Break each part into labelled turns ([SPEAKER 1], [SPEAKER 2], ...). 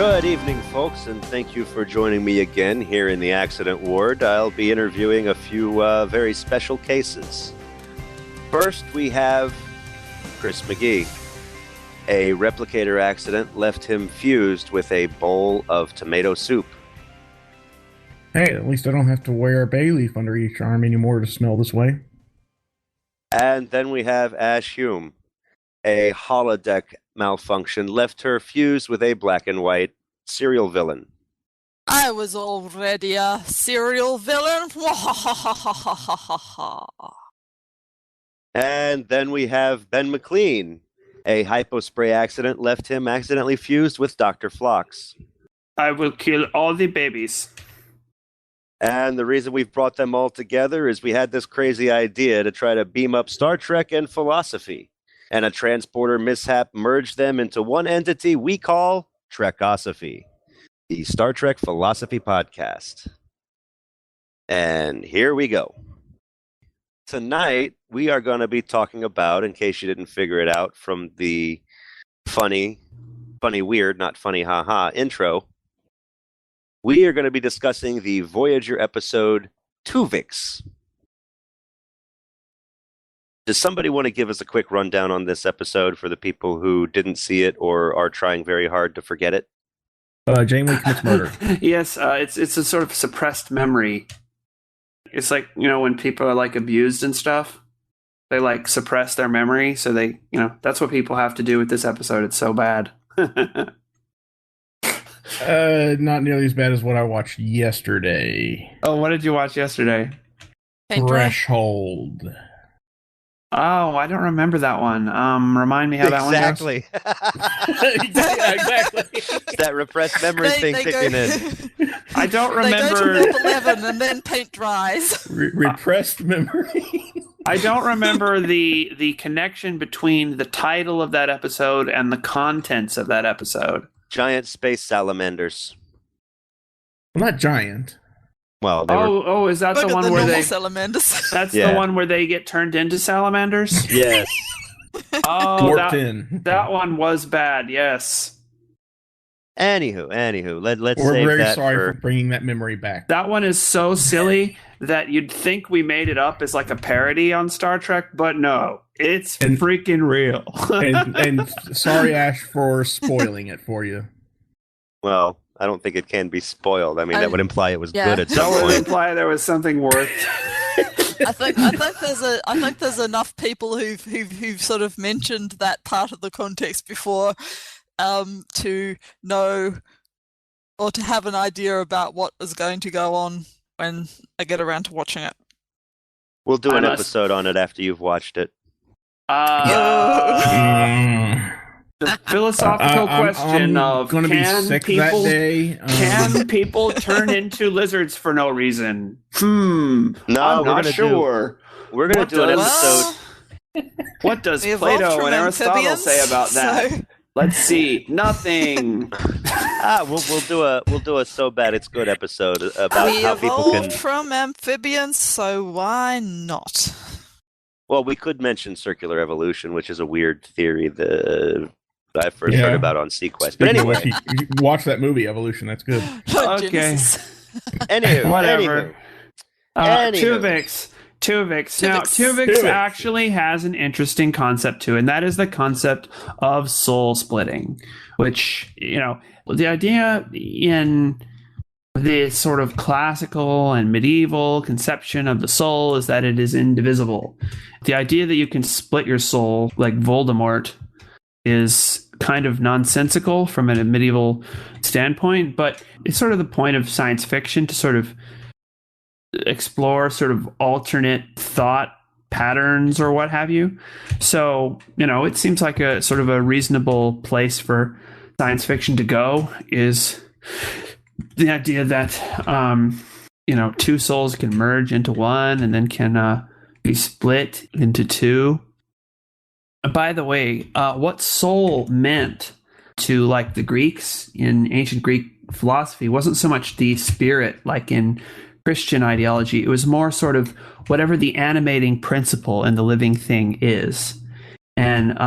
[SPEAKER 1] Good evening, folks, and thank you for joining me again here in the accident ward. I'll be interviewing a few very special cases. First, we have Chris McGee. A replicator accident left him fused with a bowl of tomato soup.
[SPEAKER 2] Hey, at least I don't have to wear a bay leaf under each arm anymore to smell this way.
[SPEAKER 1] And then we have Ash Hume. A holodeck malfunction left her fused with a black and white serial villain.
[SPEAKER 3] I was already a serial villain.
[SPEAKER 1] And then we have Ben McLean. A hypospray accident left him accidentally fused with Dr. Phlox.
[SPEAKER 4] I will kill all the babies.
[SPEAKER 1] And the reason we've brought them all together is we had this crazy idea to try to beam up Star Trek and philosophy. And a transporter mishap merged them into one entity we call Trekosophy, the Star Trek Philosophy Podcast. And here we go. Tonight, we are going to be talking about, in case you didn't figure it out from the funny weird, not funny haha intro, we are going to be discussing the Voyager episode Tuvix. Does somebody want to give us a quick rundown on this episode for the people who didn't see it or are trying very hard to forget it?
[SPEAKER 2] Janeway commits murder.
[SPEAKER 4] Yes, it's a sort of suppressed memory. It's like, when people are like abused and stuff, they like suppress their memory. So they, that's what people have to do with this episode. It's so bad.
[SPEAKER 2] Not nearly as bad as what I watched yesterday.
[SPEAKER 4] Oh, what did you watch yesterday?
[SPEAKER 2] Threshold.
[SPEAKER 4] Oh, I don't remember that one. Remind me how that one goes.
[SPEAKER 1] Exactly.
[SPEAKER 2] Exactly.
[SPEAKER 1] It's that repressed memory thing kicking in.
[SPEAKER 4] I don't remember.
[SPEAKER 3] They go to Warp 11 and then paint dries.
[SPEAKER 2] Repressed memory.
[SPEAKER 4] I don't remember the connection between the title of that episode and the contents of that episode.
[SPEAKER 1] Giant space salamanders.
[SPEAKER 2] Well, not giant.
[SPEAKER 1] Well,
[SPEAKER 4] is that the one where they?
[SPEAKER 3] Salamanders.
[SPEAKER 4] That's the one where they get turned into salamanders.
[SPEAKER 1] Yes.
[SPEAKER 4] Oh,
[SPEAKER 2] that
[SPEAKER 4] one was bad. Yes.
[SPEAKER 1] Anywho, let's
[SPEAKER 2] We're
[SPEAKER 1] save
[SPEAKER 2] very
[SPEAKER 1] that
[SPEAKER 2] sorry
[SPEAKER 1] for
[SPEAKER 2] for bringing that memory back.
[SPEAKER 4] That one is so silly that you'd think we made it up as like a parody on Star Trek, but no, it's freaking real.
[SPEAKER 2] and sorry, Ash, for spoiling it for you.
[SPEAKER 1] Well, I don't think it can be spoiled. I mean, that would imply it was good at some
[SPEAKER 4] That would
[SPEAKER 1] point.
[SPEAKER 4] imply there was something worth.
[SPEAKER 3] I think there's enough people who've sort of mentioned that part of the context before to know or to have an idea about what is going to go on when I get around to watching it.
[SPEAKER 1] We'll do an episode on it after you've watched it.
[SPEAKER 4] The philosophical question of
[SPEAKER 2] can
[SPEAKER 4] people turn into lizards for no reason?
[SPEAKER 1] No,
[SPEAKER 4] I'm not sure.
[SPEAKER 1] We're going to do an episode.
[SPEAKER 4] What does Plato and Aristotle say about that?
[SPEAKER 3] So...
[SPEAKER 4] Let's see. Nothing.
[SPEAKER 1] We'll do a so bad it's good episode about
[SPEAKER 3] we
[SPEAKER 1] how people can.
[SPEAKER 3] evolved from amphibians, so why not?
[SPEAKER 1] Well, we could mention circular evolution, which is a weird theory that I first heard about on Sequest. But anyway,
[SPEAKER 2] you watch that movie Evolution. That's good.
[SPEAKER 4] Okay.
[SPEAKER 1] Anywho,
[SPEAKER 4] whatever. Tuvix. Now, Tuvix actually has an interesting concept too, and that is the concept of soul splitting, which, the idea in the sort of classical and medieval conception of the soul is that it is indivisible. The idea that you can split your soul like Voldemort is kind of nonsensical from a medieval standpoint, but it's sort of the point of science fiction to sort of explore sort of alternate thought patterns or what have you. So, it seems like a sort of a reasonable place for science fiction to go is the idea that, two souls can merge into one and then can be split into two. By the way, what soul meant to like the Greeks in ancient Greek philosophy wasn't so much the spirit like in Christian ideology. It was more sort of whatever the animating principle in the living thing is. And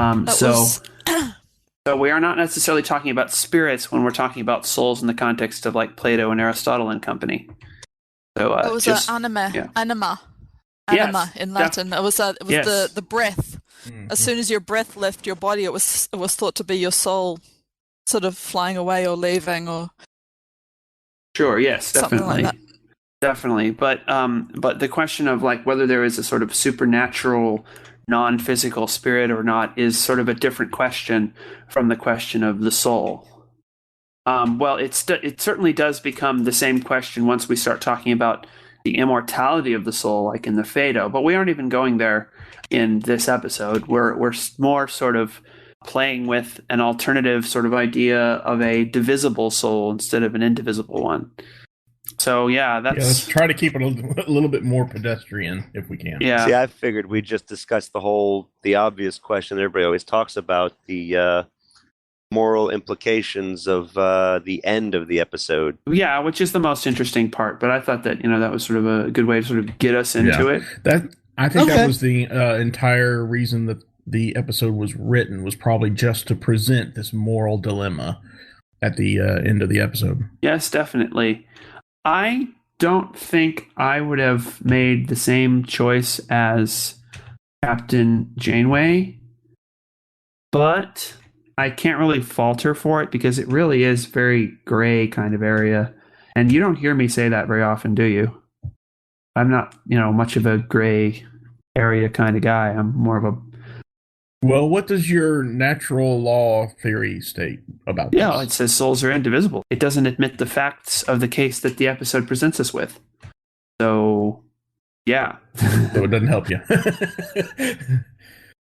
[SPEAKER 4] So we are not necessarily talking about spirits when we're talking about souls in the context of like Plato and Aristotle and company. So
[SPEAKER 3] it was anima,
[SPEAKER 4] yeah.
[SPEAKER 3] anima
[SPEAKER 4] Yes,
[SPEAKER 3] in Latin. It was
[SPEAKER 4] yes.
[SPEAKER 3] the breath.
[SPEAKER 2] Mhm.
[SPEAKER 3] As soon as your breath left your body, it was thought to be your soul, sort of flying away or leaving or
[SPEAKER 4] Sure, yes,
[SPEAKER 3] something
[SPEAKER 4] definitely.
[SPEAKER 3] like that.
[SPEAKER 4] Definitely. But the question of like whether there is a sort of supernatural non-physical spirit or not is sort of a different question from the question of the soul. Well, it certainly does become the same question once we start talking about the immortality of the soul, like in the Phaedo. But we aren't even going there in this episode. We're more sort of playing with an alternative sort of idea of a divisible soul instead of an indivisible one. So
[SPEAKER 2] let's try to keep it a little bit more pedestrian if we can.
[SPEAKER 4] Yeah.
[SPEAKER 1] See, I figured we just discussed the obvious question everybody always talks about, the moral implications of the end of the episode.
[SPEAKER 4] Yeah, which is the most interesting part. But I thought that that was sort of a good way to sort of get us into it.
[SPEAKER 2] I think that was the entire reason that the episode was written, was probably just to present this moral dilemma at the end of the episode.
[SPEAKER 4] Yes, definitely. I don't think I would have made the same choice as Captain Janeway, but I can't really fault her for it because it really is very gray kind of area. And you don't hear me say that very often, do you? I'm not, much of a gray area kind of guy. I'm more of a...
[SPEAKER 2] Well, what does your natural law theory state about this?
[SPEAKER 4] Yeah, it says souls are indivisible. It doesn't admit the facts of the case that the episode presents us with. So, yeah.
[SPEAKER 2] So it doesn't help you.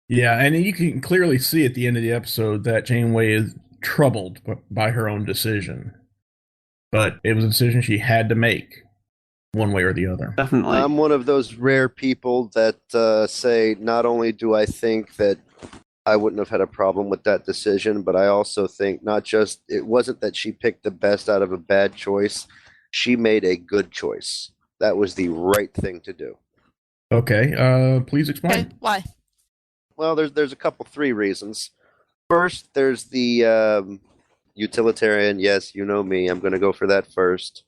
[SPEAKER 2] Yeah, and you can clearly see at the end of the episode that Janeway is troubled by her own decision. But it was a decision she had to make, one way or the other.
[SPEAKER 4] Definitely.
[SPEAKER 1] I'm one of those rare people that say, not only do I think that I wouldn't have had a problem with that decision, but I also think it wasn't that she picked the best out of a bad choice. She made a good choice. That was the right thing to do.
[SPEAKER 2] Okay, please explain.
[SPEAKER 3] Okay, why?
[SPEAKER 1] Well, there's three reasons. First, there's the utilitarian. Yes, you know me. I'm going to go for that first.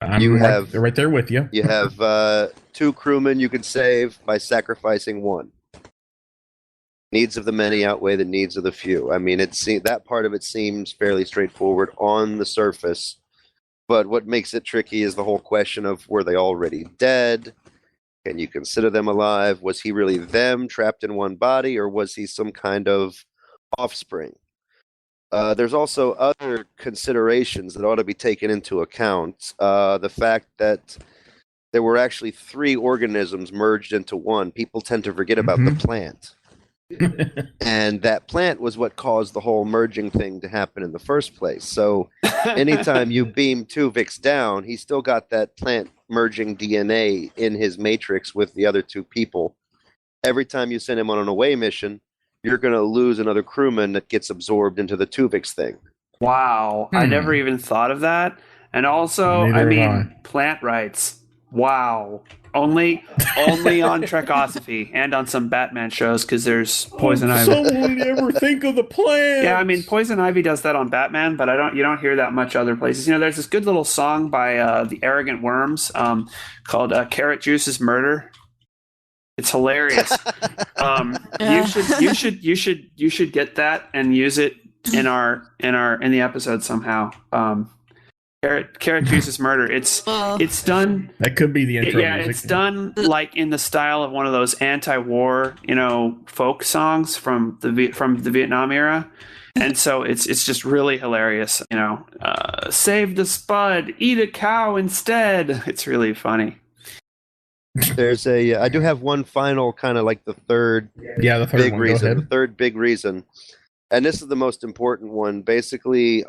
[SPEAKER 2] They're right there with you.
[SPEAKER 1] You have 2 crewmen you can save by sacrificing 1. Needs of the many outweigh the needs of the few. I mean, that part of it seems fairly straightforward on the surface, but what makes it tricky is the whole question of, were they already dead? Can you consider them alive? Was he really them trapped in one body, or was he some kind of offspring? There's also other considerations that ought to be taken into account. The fact that there were actually 3 organisms merged into one. People tend to forget about the plant. And that plant was what caused the whole merging thing to happen in the first place. So anytime you beam Tuvix down, he's still got that plant merging DNA in his matrix with the other 2 people. Every time you send him on an away mission, you're going to lose another crewman that gets absorbed into the Tuvix thing.
[SPEAKER 4] Wow. I never even thought of that. And also, plant rights. Wow. Only on Trekosophy and on some Batman shows, because there's Poison Ivy.
[SPEAKER 2] Someone ever think of the plan?
[SPEAKER 4] Yeah, I mean, Poison Ivy does that on Batman, but you don't hear that much other places. There's this good little song by the Arrogant Worms called "Carrot Juice's Murder." It's hilarious. You should get that and use it in the episode somehow. Carrot Juice's Murder. It's done.
[SPEAKER 2] That could be the intro.
[SPEAKER 4] Yeah,
[SPEAKER 2] music.
[SPEAKER 4] it's done like in the style of one of those anti-war, folk songs from the Vietnam era, and so it's just really hilarious. Save the spud, eat a cow instead. It's really funny.
[SPEAKER 1] I do have one final kind of like the third big reason. The third big reason, and this is the most important one. Basically,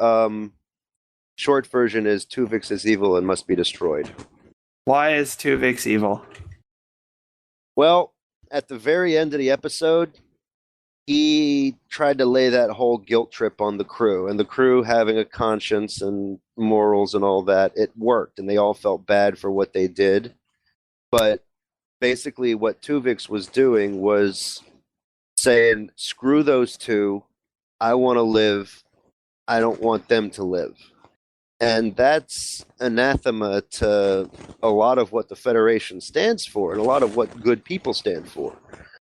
[SPEAKER 1] short version is Tuvix is evil and must be destroyed.
[SPEAKER 4] Why is Tuvix evil?
[SPEAKER 1] Well, at the very end of the episode, he tried to lay that whole guilt trip on the crew, and the crew having a conscience and morals and all that, it worked, and they all felt bad for what they did. But basically what Tuvix was doing was saying, screw those 2, I want to live. I don't want them to live. And that's anathema to a lot of what the Federation stands for and a lot of what good people stand for.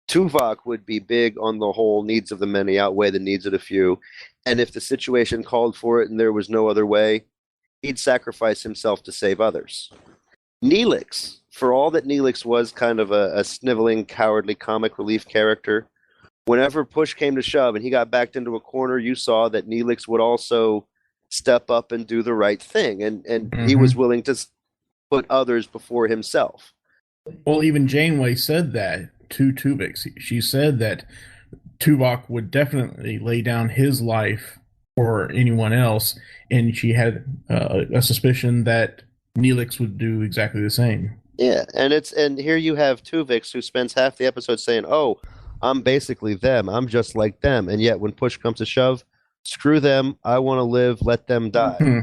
[SPEAKER 1] Tuvok would be big on the whole needs of the many outweigh the needs of the few. And if the situation called for it and there was no other way, he'd sacrifice himself to save others. Neelix, for all that Neelix was kind of a sniveling, cowardly comic relief character, whenever push came to shove and he got backed into a corner, you saw that Neelix would also step up and do the right thing. And he was willing to put others before himself.
[SPEAKER 2] Well, even Janeway said that to Tuvix. She said that Tuvok would definitely lay down his life for anyone else, and she had a suspicion that Neelix would do exactly the same.
[SPEAKER 1] Yeah, and here you have Tuvix, who spends half the episode saying, "Oh, I'm basically them. I'm just like them," and yet when push comes to shove, screw them. I want to live. Let them die.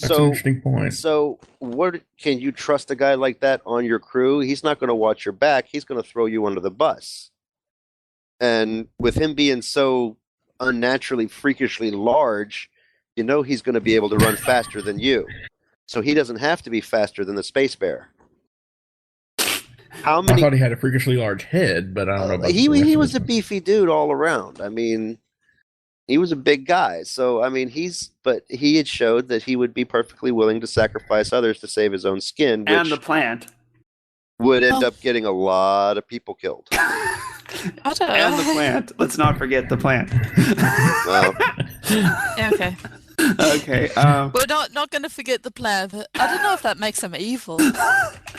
[SPEAKER 2] That's an interesting point.
[SPEAKER 1] So, what can you trust a guy like that on your crew? He's not going to watch your back. He's going to throw you under the bus. And with him being so unnaturally, freakishly large, you know he's going to be able to run faster than you. So he doesn't have to be faster than the Space Bear.
[SPEAKER 2] I thought he had a freakishly large head, but I don't know about
[SPEAKER 1] he was a beefy dude all around. I mean, he was a big guy. So, I mean, but he had showed that he would be perfectly willing to sacrifice others to save his own skin. Which
[SPEAKER 4] and the plant
[SPEAKER 1] would end up getting a lot of people killed.
[SPEAKER 3] I don't know.
[SPEAKER 4] And the plant. Let's not forget the plant.
[SPEAKER 3] Okay.
[SPEAKER 4] Okay.
[SPEAKER 3] We're not going to forget the plan. But I don't know if that makes him evil.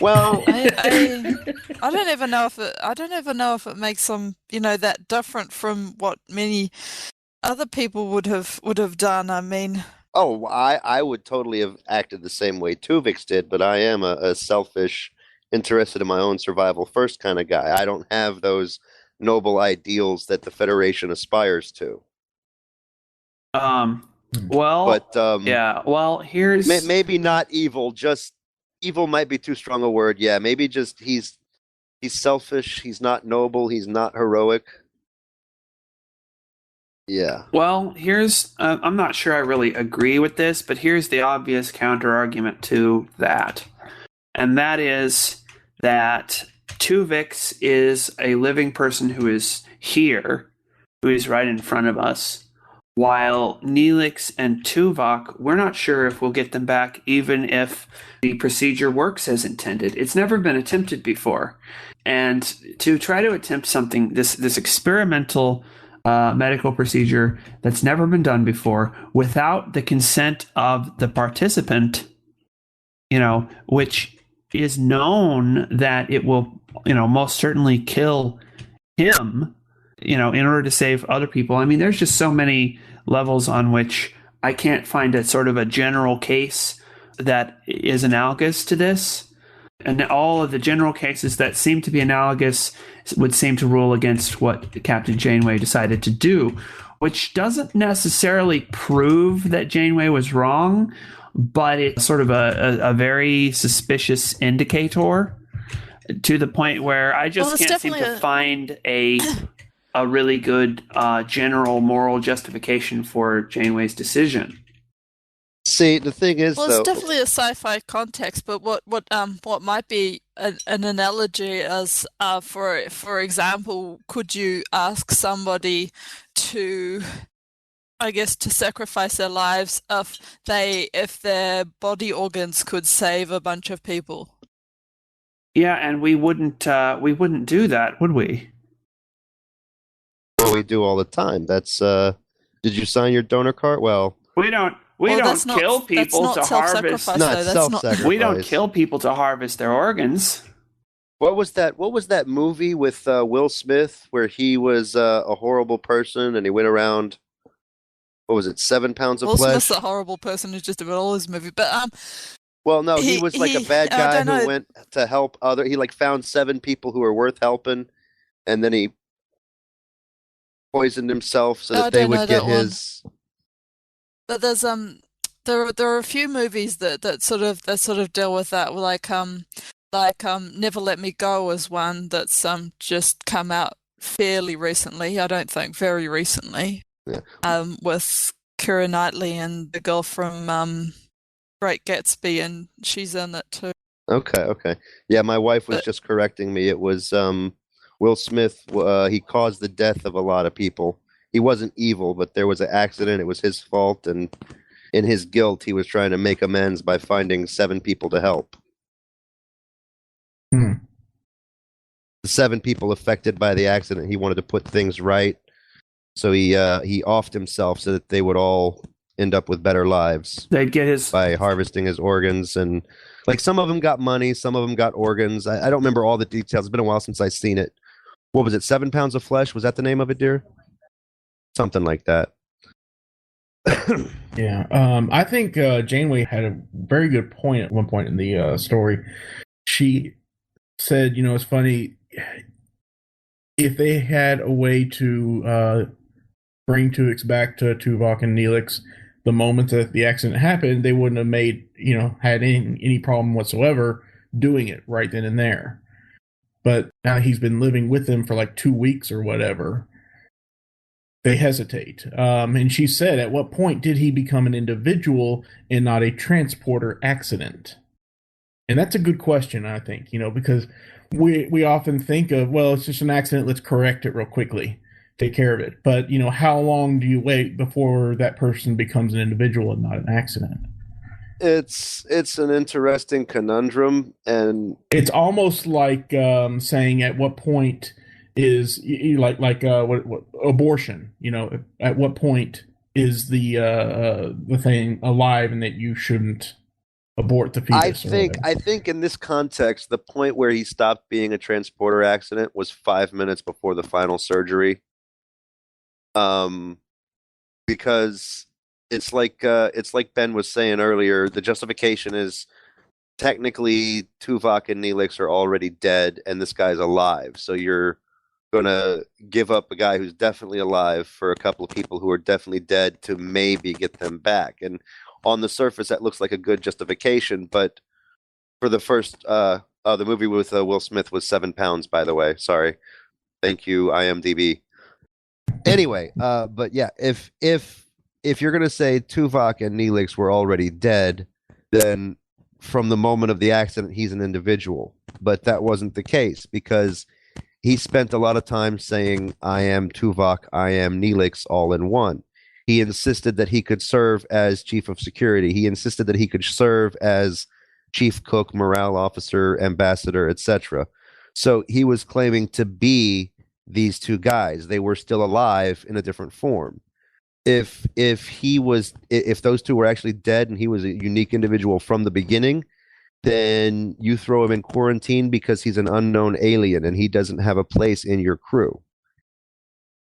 [SPEAKER 1] Well,
[SPEAKER 3] I don't even know if it makes him, that different from what many other people would have done. I mean,
[SPEAKER 1] I would totally have acted the same way Tuvix did, but I am a selfish, interested in my own survival first kind of guy. I don't have those noble ideals that the Federation aspires to.
[SPEAKER 4] Here's
[SPEAKER 1] maybe not evil. Just evil might be too strong a word. Yeah, maybe just he's selfish. He's not noble. He's not heroic. Yeah.
[SPEAKER 4] Well, here's I'm not sure I really agree with this, but here's the obvious counter argument to that, and that is that Tuvix is a living person who is here, who is right in front of us. While Neelix and Tuvok, we're not sure if we'll get them back, even if the procedure works as intended. It's never been attempted before. And to try to attempt something, this experimental medical procedure that's never been done before, without the consent of the participant, which is known that it will, most certainly kill him, in order to save other people. I mean, there's just so many levels on which I can't find a sort of a general case that is analogous to this. And all of the general cases that seem to be analogous would seem to rule against what Captain Janeway decided to do, which doesn't necessarily prove that Janeway was wrong, but it's sort of a very suspicious indicator, to the point where I just can't seem to find a really good general moral justification for Janeway's decision.
[SPEAKER 1] See, the thing is,
[SPEAKER 3] it's definitely a sci-fi context. But what might be an analogy is, for example, could you ask somebody to sacrifice their lives if their body organs could save a bunch of people?
[SPEAKER 4] Yeah, and we wouldn't do that, would we?
[SPEAKER 1] Well, we do all the time. That's did you sign your donor card? Well,
[SPEAKER 4] we don't kill people to harvest.
[SPEAKER 1] Not self-sacrifice.
[SPEAKER 4] We don't kill people to harvest their organs.
[SPEAKER 1] What was that movie with Will Smith where he was a horrible person and he went around? What was it? 7 pounds of flesh.
[SPEAKER 3] Will Smith's a horrible person who's just about all his movie, but
[SPEAKER 1] Well, no, he was like a bad guy who went to help other. He found 7 people who were worth helping, and then he poisoned himself so that they would get his.
[SPEAKER 3] But there's there are a few movies that sort of deal with that, like Never Let Me Go is one that's just come out fairly recently. I don't think very recently. with Keira Knightley and the girl from Great Gatsby, and she's in it too.
[SPEAKER 1] Okay. Yeah, my wife was
[SPEAKER 3] But
[SPEAKER 1] just correcting me. It was Will Smith. He caused the death of a lot of people. He wasn't evil, but there was an accident. It was his fault, and in his guilt, he was trying to make amends by finding 7 people to help.
[SPEAKER 2] Hmm.
[SPEAKER 1] The 7 people affected by the accident, he wanted to put things right. So he offed himself so that they would all end up with better lives
[SPEAKER 4] They'd get his
[SPEAKER 1] by harvesting his organs. And like some of them got money, some of them got organs. I don't remember all the details. It's been a while since I've seen it. What was it? 7 pounds of flesh? Was that the name of it, dear? Something like that.
[SPEAKER 2] Yeah. I think Janeway had a very good point at one point in the story. She said, it's funny, if they had a way to bring Tuvix back to Tuvok and Neelix the moment that the accident happened, they wouldn't have made, had any problem whatsoever doing it right then and there. But now he's been living with them for like 2 weeks or whatever. They hesitate. And she said, at what point did he become an individual and not a transporter accident? And that's a good question, I think, because we often think of, well, it's just an accident, let's correct it real quickly, take care of it. But, how long do you wait before that person becomes an individual and not an accident?
[SPEAKER 1] It's an interesting conundrum, and
[SPEAKER 2] it's almost like saying at what point is like what abortion? At what point is the thing alive and that you shouldn't abort the fetus?
[SPEAKER 1] I think in this context, the point where he stopped being a transporter accident was 5 minutes before the final surgery. Because it's like Ben was saying earlier, the justification is technically Tuvok and Neelix are already dead and this guy's alive. So you're gonna give up a guy who's definitely alive for a couple of people who are definitely dead to maybe get them back. And on the surface, that looks like a good justification, but for the first the movie with Will Smith was 7 pounds, by the way. Sorry. Thank you, IMDb. Anyway, but yeah, if you're gonna say Tuvok and Neelix were already dead, then from the moment of the accident, he's an individual. But that wasn't the case because he spent a lot of time saying, I am Tuvok, I am Neelix, all in one. He insisted that he could serve as chief of security. He insisted that he could serve as chief cook, morale officer, ambassador, etc. So he was claiming to be these 2 guys. They were still alive in a different form. If those 2 were actually dead and he was a unique individual from the beginning, then you throw him in quarantine because he's an unknown alien and he doesn't have a place in your crew.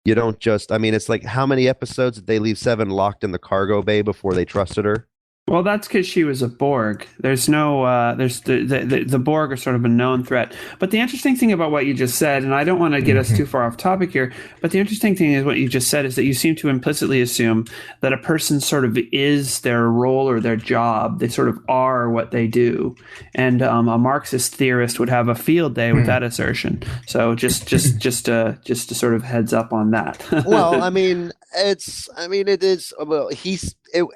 [SPEAKER 1] You don't just, it's like, how many episodes did they leave Seven locked in the cargo bay before they trusted her?
[SPEAKER 4] Well, that's because she was a Borg. There's no, the Borg are sort of a known threat. But the interesting thing about what you just said, and I don't want to get us too far off topic here, but the interesting thing is what you just said is that you seem to implicitly assume that a person sort of is their role or their job. They sort of are what they do. And a Marxist theorist would have a field day with that assertion. So just to sort of heads up on that.
[SPEAKER 1] Well, it is. Well,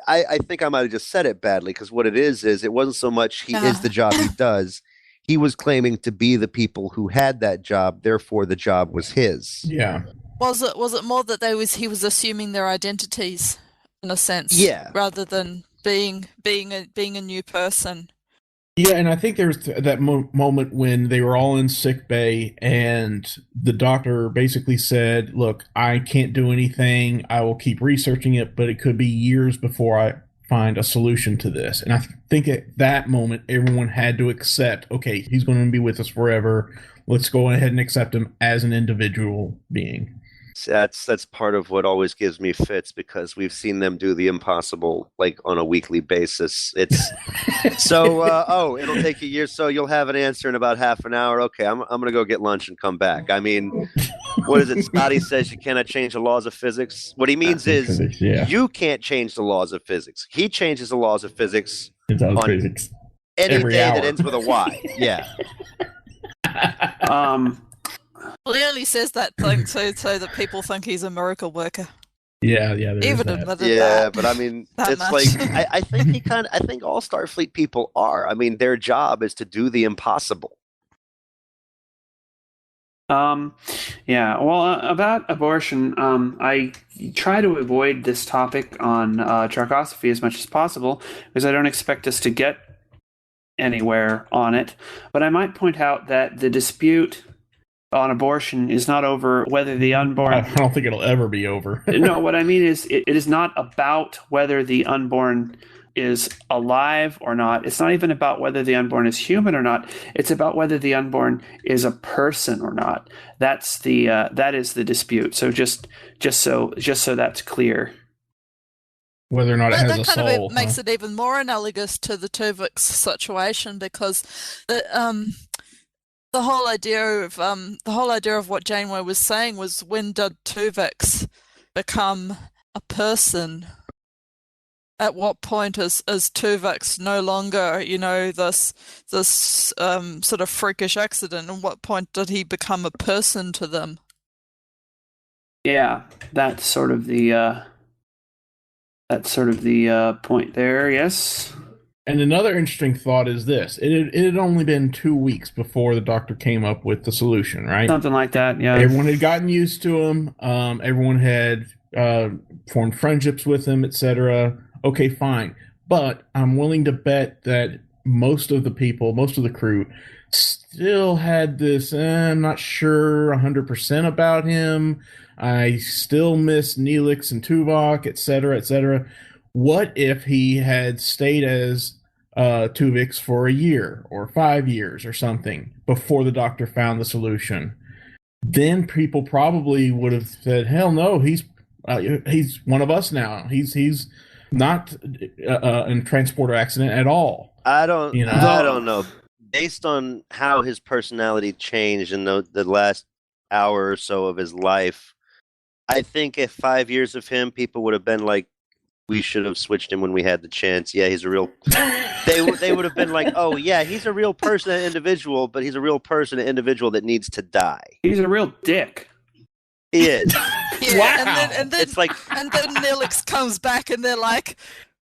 [SPEAKER 1] I think I might have just said it badly because what it is it wasn't so much he is the job he does. He was claiming to be the people who had that job, therefore the job was his.
[SPEAKER 2] Yeah.
[SPEAKER 3] Was it more that he was assuming their identities in a sense, rather than being a new person?
[SPEAKER 2] Yeah, and I think there's that moment when they were all in sick bay and the doctor basically said, look, I can't do anything. I will keep researching it, but it could be years before I find a solution to this. And I think at that moment, everyone had to accept, okay, he's going to be with us forever. Let's go ahead and accept him as an individual being.
[SPEAKER 1] That's part of what always gives me fits because we've seen them do the impossible like on a weekly basis. It's so it'll take a year, so you'll have an answer in about half an hour. Okay, I'm gonna go get lunch and come back. What is it? Scotty says you cannot change the laws of physics. What he means is you can't change the laws of physics. He changes the laws of physics on physics any day that ends with a Y. Yeah.
[SPEAKER 3] Well, he only says that thing so that people think he's a miracle worker.
[SPEAKER 2] Yeah, there is
[SPEAKER 3] Even
[SPEAKER 2] that.
[SPEAKER 3] admitted
[SPEAKER 1] Yeah,
[SPEAKER 3] that.
[SPEAKER 1] but I mean,
[SPEAKER 3] That
[SPEAKER 1] it's
[SPEAKER 3] much.
[SPEAKER 1] like I think I think all Starfleet people are. I mean, their job is to do the impossible.
[SPEAKER 4] Yeah. Well, about abortion, I try to avoid this topic on Trekosophy as much as possible because I don't expect us to get anywhere on it. But I might point out that the dispute on abortion is not over whether the unborn.
[SPEAKER 2] I don't think it'll ever be over.
[SPEAKER 4] No, what I mean is it is not about whether the unborn is alive or not. It's not even about whether the unborn is human or not. It's about whether the unborn is a person or not. That is the dispute. So just so that's clear.
[SPEAKER 2] Whether or not it has
[SPEAKER 3] That
[SPEAKER 2] a
[SPEAKER 3] kind
[SPEAKER 2] soul.
[SPEAKER 3] of makes it even more analogous to the Tuvix situation because the whole idea of what Janeway was saying was, when did Tuvix become a person? At what point is Tuvix no longer, this sort of freakish accident? And what point did he become a person to them?
[SPEAKER 4] Yeah, that's sort of the point there. Yes.
[SPEAKER 2] And another interesting thought is this: it had only been 2 weeks before the Doctor came up with the solution, right?
[SPEAKER 4] Something like that. Yeah.
[SPEAKER 2] Everyone had gotten used to him. Everyone had formed friendships with him, etc. Okay, fine. But I'm willing to bet that most of the crew, still had this, I'm not sure 100% about him. I still miss Neelix and Tuvok, etc., etc. What if he had stayed as Tuvix for a year or 5 years or something before the Doctor found the solution? Then people probably would have said, "Hell no, he's one of us now. He's not in a transporter accident at all."
[SPEAKER 1] I don't know. Based on how his personality changed in the last hour or so of his life, I think if 5 years of him, people would have been like, we should have switched him when we had the chance. Yeah, he's a real. They would have been like, oh yeah, he's a real person, an individual, but he's a real person, an individual that needs to die.
[SPEAKER 4] He's a real dick.
[SPEAKER 1] He is.
[SPEAKER 3] Yeah,
[SPEAKER 2] Wow.
[SPEAKER 3] and then
[SPEAKER 1] It's like,
[SPEAKER 3] and then Neelix comes back, and they're like,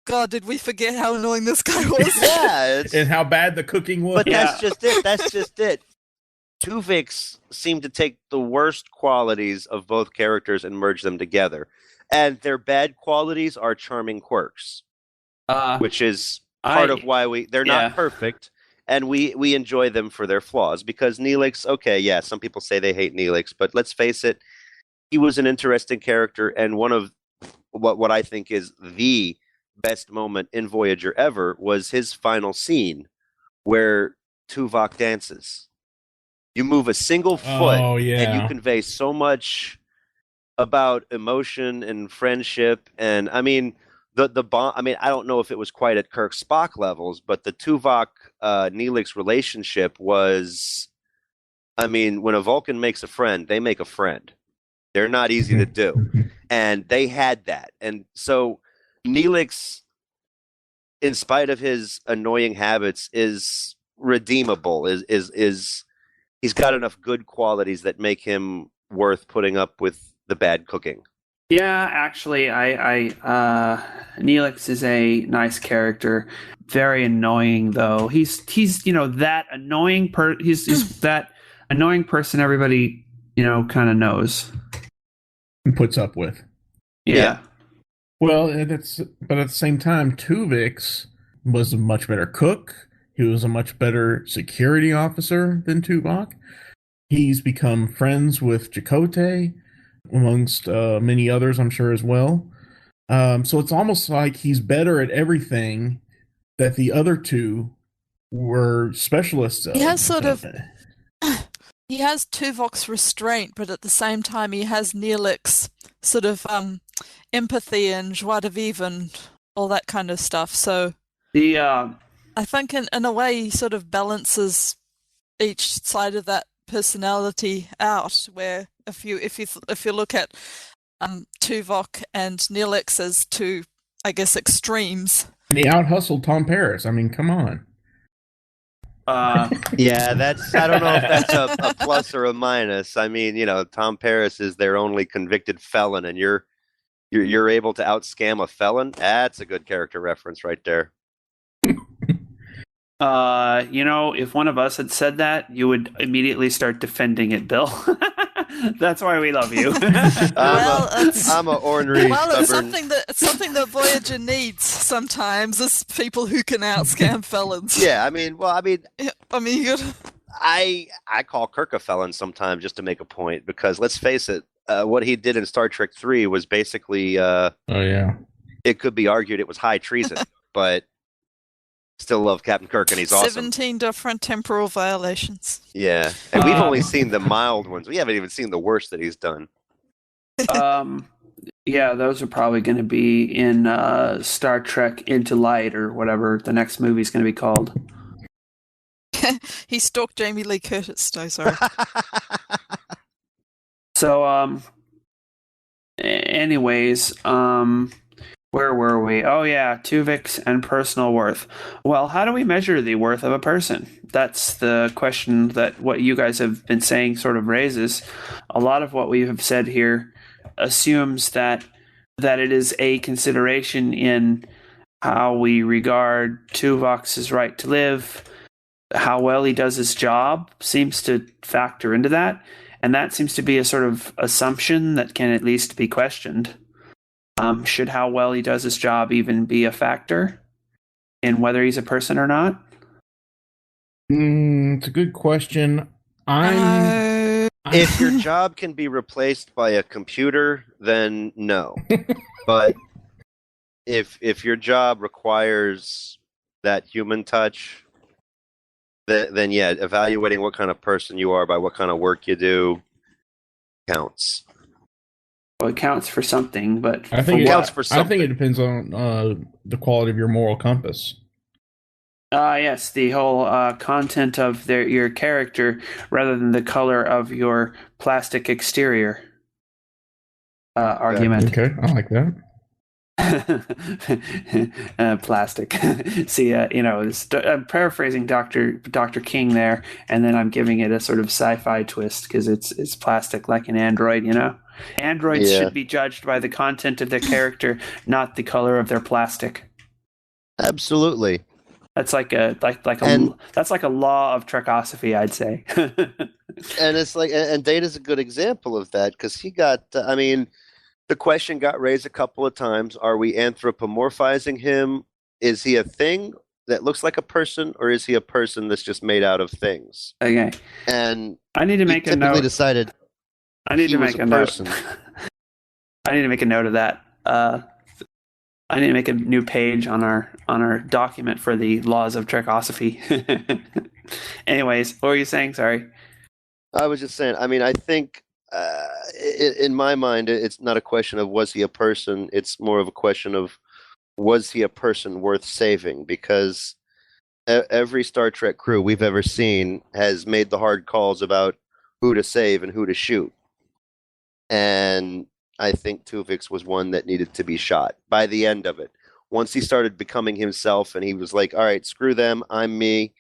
[SPEAKER 3] "God, did we forget how annoying this guy was?"
[SPEAKER 1] yeah,
[SPEAKER 2] And how bad the cooking was.
[SPEAKER 1] but that's just it. That's just it. Tuvix seemed to take the worst qualities of both characters and merge them together. And their bad qualities are charming quirks, which is part of why they're not perfect, and we enjoy them for their flaws. Because Neelix, okay, yeah, some people say they hate Neelix, but let's face it, he was an interesting character, and one of what I think is the best moment in Voyager ever was his final scene where Tuvok dances. You move a single foot, and you convey so much about emotion and friendship. And I mean, the bond. I mean, I don't know if it was quite at Kirk Spock levels, but the Tuvok Neelix relationship was. I mean, when a Vulcan makes a friend, they make a friend. They're not easy to do, and they had that. And so Neelix, in spite of his annoying habits, is redeemable. Is he's got enough good qualities that make him worth putting up with the bad cooking.
[SPEAKER 4] Yeah, actually, I Neelix is a nice character. Very annoying though. He's that annoying he's that annoying person everybody kind of knows
[SPEAKER 2] and puts up with.
[SPEAKER 4] Yeah.
[SPEAKER 2] Well, but at the same time, Tuvix was a much better cook. He was a much better security officer than Tuvok. He's become friends with Chakotay, amongst many others, I'm sure, as well. So it's almost like he's better at everything that the other two were specialists of.
[SPEAKER 3] He has he has Tuvok's restraint, but at the same time he has Neelix sort of empathy and joie de vivre and all that kind of stuff. So I think in a way he sort of balances each side of that personality out, where if you look at Tuvok and Neelix as two, I guess, extremes.
[SPEAKER 2] And he out-hustled Tom Paris. I mean, come on.
[SPEAKER 1] Yeah, I don't know if that's a plus or a minus. I mean, Tom Paris is their only convicted felon, and you're You're able to outscam a felon. That's a good character reference right there.
[SPEAKER 4] If one of us had said that, you would immediately start defending it, Bill. That's why we love you.
[SPEAKER 1] I'm a ornery,
[SPEAKER 3] well,
[SPEAKER 1] stubborn.
[SPEAKER 3] it's something that Voyager needs sometimes is people who can outscam felons.
[SPEAKER 1] Yeah,
[SPEAKER 3] you gotta...
[SPEAKER 1] I call Kirk a felon sometimes just to make a point because let's face it, what he did in Star Trek 3 was basically it could be argued it was high treason, but still love Captain Kirk and he's awesome.
[SPEAKER 3] 17 different temporal violations.
[SPEAKER 1] Yeah, and we've only seen the mild ones. We haven't even seen the worst that he's done.
[SPEAKER 4] Yeah, those are probably going to be in Star Trek Into Light or whatever the next movie's going to be called.
[SPEAKER 3] He stalked Jamie Lee Curtis. No, sorry.
[SPEAKER 4] So, anyways, where were we? Oh yeah, Tuvix and personal worth. Well, how do we measure the worth of a person? That's the question that what you guys have been saying sort of raises. A lot of what we have said here assumes that it is a consideration in how we regard Tuvix's right to live. How well he does his job seems to factor into that, and that seems to be a sort of assumption that can at least be questioned. Should how well he does his job even be a factor in whether he's a person or not?
[SPEAKER 2] It's a good question.
[SPEAKER 1] If your job can be replaced by a computer, then no. But if your job requires that human touch, then yeah, evaluating what kind of person you are by what kind of work you do counts.
[SPEAKER 4] Well, it counts for something, but
[SPEAKER 2] I think
[SPEAKER 1] it counts for something.
[SPEAKER 2] I think it depends on the quality of your moral compass.
[SPEAKER 4] Yes, the whole content of your character rather than the color of your plastic exterior argument.
[SPEAKER 2] Okay, I like that.
[SPEAKER 4] Plastic. See, I'm paraphrasing Dr. King there, and then I'm giving it a sort of sci-fi twist because it's plastic like an android. Androids should be judged by the content of their character, not the color of their plastic.
[SPEAKER 1] Absolutely.
[SPEAKER 4] That's like a law of Trekosophy, I'd say.
[SPEAKER 1] And it's like, and Data's a good example of that because he got. The question got raised a couple of times. Are we anthropomorphizing him? Is he a thing that looks like a person, or is he a person that's just made out of things?
[SPEAKER 4] Okay.
[SPEAKER 1] And
[SPEAKER 4] I need to make a note.
[SPEAKER 1] Decided
[SPEAKER 4] I need to make a note. I need to make a note of that. I need to make a new page on our document for the laws of Trekosophy. Anyways, what were you saying? Sorry.
[SPEAKER 1] I was just saying. I think. In my mind, it's not a question of was he a person. It's more of a question of was he a person worth saving? Because every Star Trek crew we've ever seen has made the hard calls about who to save and who to shoot. And I think Tuvix was one that needed to be shot by the end of it. Once he started becoming himself and he was like, all right, screw them. I'm me.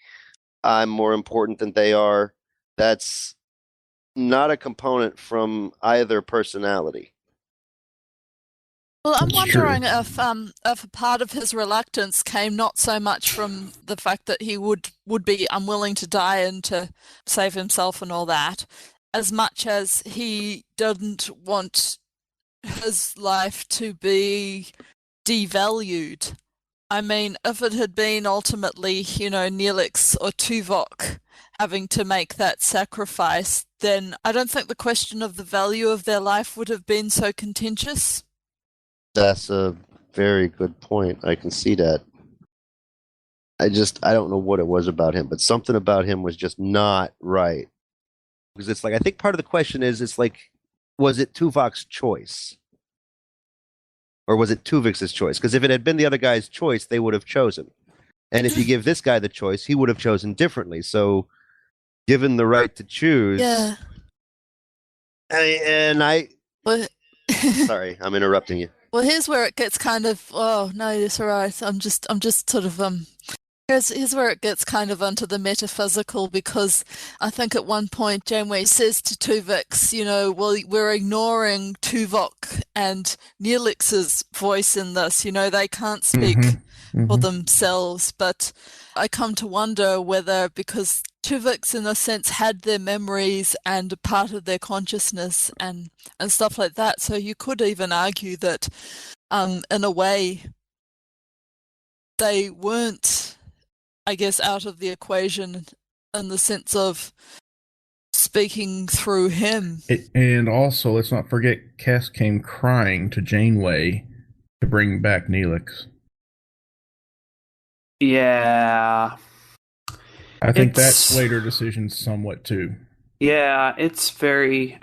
[SPEAKER 1] I'm more important than they are. That's not a component from either personality.
[SPEAKER 3] Well, I'm wondering if a part of his reluctance came not so much from the fact that he would be unwilling to die and to save himself and all that, as much as he didn't want his life to be devalued. If it had been ultimately, Neelix or Tuvok having to make that sacrifice, then I don't think the question of the value of their life would have been so contentious.
[SPEAKER 1] That's a very good point. I can see that. I don't know what it was about him, but something about him was just not right. Because it's like, I think part of the question is, it's like, was it Tuvok's choice? Or was it Tuvix's choice? Because if it had been the other guy's choice, they would have chosen. And if you give this guy the choice, he would have chosen differently. So, given the right to choose...
[SPEAKER 3] Yeah.
[SPEAKER 1] Sorry, I'm interrupting you.
[SPEAKER 3] Well, here's where it gets kind of, oh, no, that's all right. I'm just sort of Here's where it gets kind of into the metaphysical, because I think at one point Janeway says to Tuvix, well, we're ignoring Tuvok and Neelix's voice in this. They can't speak for themselves. But I come to wonder whether, because Tuvix in a sense had their memories and a part of their consciousness and stuff like that, so you could even argue that in a way they weren't, I guess, out of the equation in the sense of speaking through him.
[SPEAKER 2] And also, let's not forget, Cass came crying to Janeway to bring back Neelix.
[SPEAKER 4] Yeah.
[SPEAKER 2] I think that swayed her decision somewhat too.
[SPEAKER 4] Yeah, it's very...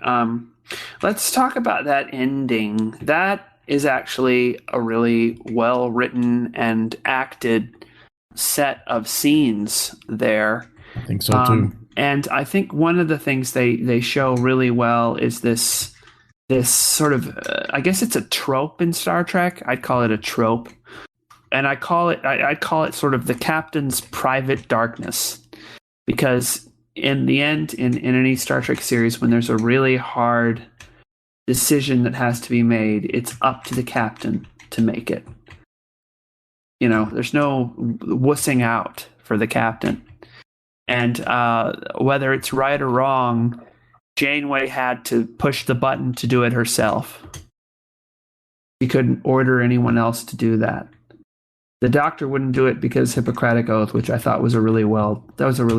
[SPEAKER 4] let's talk about that ending. That is actually a really well-written and acted set of scenes there.
[SPEAKER 2] I think so too.
[SPEAKER 4] And I think one of the things they show really well is this sort of I guess it's a trope in Star Trek. I'd call it a trope, and I'd call it sort of the captain's private darkness, because in the end, in any Star Trek series, when there's a really hard decision that has to be made, it's up to the captain to make it. There's no wussing out for the captain. And whether it's right or wrong, Janeway had to push the button to do it herself. She couldn't order anyone else to do that. The Doctor wouldn't do it because Hippocratic Oath, which I thought was a really